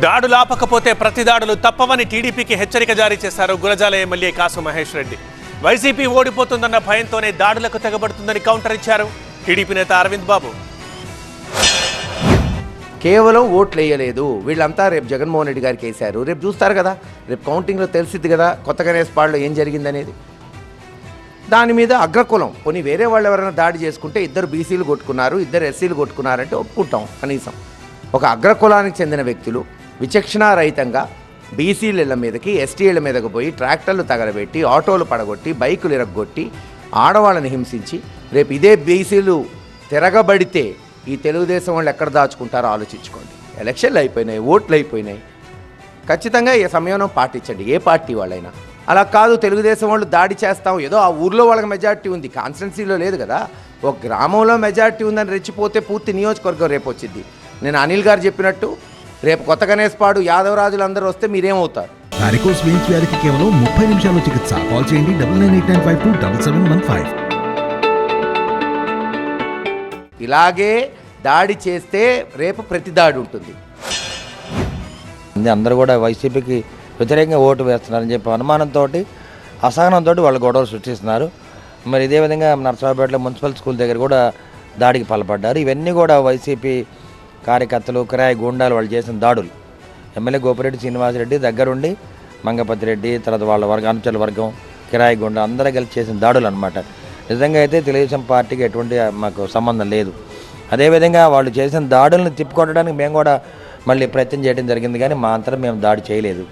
దాడులు ఆపకపోతే ప్రతి దాడులు తప్పవని టీడీపీకి హెచ్చరిక జారీ చేశారు గురజాల ఎమ్మెల్యే కాసు మహేష్ రెడ్డి. వైసీపీ ఓడిపోతుందన్న భయంతోనే దాడులకు తెగబడుతుందని కౌంటర్ ఇచ్చారు టీడీపీ నేత అరవింద్ బాబు. కేవలం ఓట్లు వేయలేదు, వీళ్ళంతా రేపు జగన్మోహన్ రెడ్డి గారికి వేశారు. రేపు చూస్తారు కదా, రేపు కౌంటింగ్లో తెలిసిద్ది కదా కొత్తగానే స్పాడ్లో ఏం జరిగిందనేది. దాని మీద అగ్రకులం కొన్ని వేరే వాళ్ళు ఎవరైనా దాడి చేసుకుంటే ఇద్దరు బీసీలు కొట్టుకున్నారు, ఇద్దరు ఎస్సీలు కొట్టుకున్నారంటే ఒప్పుకుంటాం. కనీసం ఒక అగ్రకులానికి చెందిన వ్యక్తులు విచక్షణారహితంగా బీసీల మీదకి ఎస్టీల మీదకి పోయి ట్రాక్టర్లు తగలబెట్టి ఆటోలు పడగొట్టి బైకులు ఇరగొట్టి ఆడవాళ్ళని హింసించి రేపు ఇదే బీసీలు తిరగబడితే ఈ తెలుగుదేశం వాళ్ళు ఎక్కడ దాచుకుంటారో ఆలోచించుకోండి. ఎలక్షన్లు అయిపోయినాయి, ఓట్లు అయిపోయినాయి. ఖచ్చితంగా ఈ సమయంలో పాటించండి, ఏ పార్టీ వాళ్ళైనా. అలా కాదు తెలుగుదేశం వాళ్ళు దాడి చేస్తాం, ఏదో ఆ ఊర్లో వాళ్ళకి మెజార్టీ ఉంది, కాన్స్టిట్యున్సీలో లేదు కదా, ఒక గ్రామంలో మెజార్టీ ఉందని రెచ్చిపోతే పూర్తి నియోజకవర్గం రేపు వచ్చింది. నేను అనిల్ గారు చెప్పినట్టు రేపు కొత్త గణేష్పాడు యాదవరాజులు అందరూ వస్తే మీరేమవుతారు? వారికోస్ వెయిన్స్ వ్యాధికి కేవలం 30 నిమిషాల్లో చికిత్స. కాల్ చేయండి 9989527715. ఇలాగే దాడి చేస్తే రేపు ప్రతి దాడి ఉంటుంది. అందరూ కూడా వైసీపీకి వ్యతిరేకంగా ఓటు వేస్తున్నారని చెప్పి అనుమానంతో అసహనంతో వాళ్ళు గొడవలు సృష్టిస్తున్నారు. మరి ఇదే విధంగా నర్సరావుపేటలో మున్సిపల్ స్కూల్ దగ్గర కూడా దాడికి పాల్పడ్డారు. ఇవన్నీ కూడా వైసీపీ కార్యకర్తలు కిరాయి గూండాలు వాళ్ళు చేసిన దాడులు. ఎమ్మెల్యే గోపిరెడ్డి శ్రీనివాసరెడ్డి దగ్గరుండి మంగపతి రెడ్డి తర్వాత వాళ్ళ అనుచరుల వర్గం కిరాయి గూండా అందరూ కలిసి చేసిన దాడులు అనమాట. నిజంగా అయితే తెలుగుదేశం పార్టీకి ఎటువంటి మాకు సంబంధం లేదు. అదేవిధంగా వాళ్ళు చేసిన దాడులను తిప్పుకొట్టడానికి మేము కూడా మళ్ళీ ప్రయత్నం చేయడం జరిగింది, కానీ మా అంతరం మేము దాడి చేయలేదు.